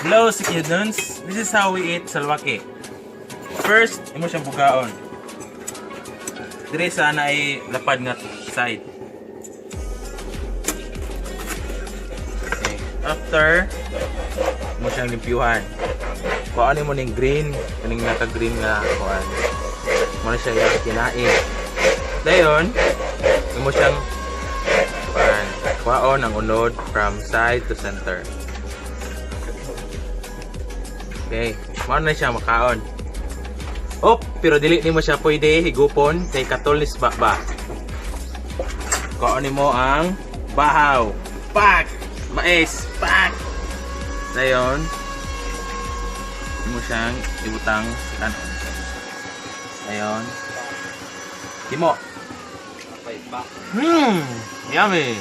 Hello, Siquijor. This is how we eat salwaki. First, imo siyang pagkaon. Dire sana ay lapad nga side. Okay. After, imo siyang limpyuhan. Kuhaan mo ning green, kaning naka-green nga kuhaan. Mo na siya kinain. Dayon, imo siyang kuhaan ang unod from side to center. Okay, mo na siya makaon. Oh, pero dili nimo siya pwede higupon kay katolis ba. Kuhaan nimo ang bahaw. Pak! Mais! Pak! Dayon, mo siyang ibutang kanon. Ayun. Timo. Yummy.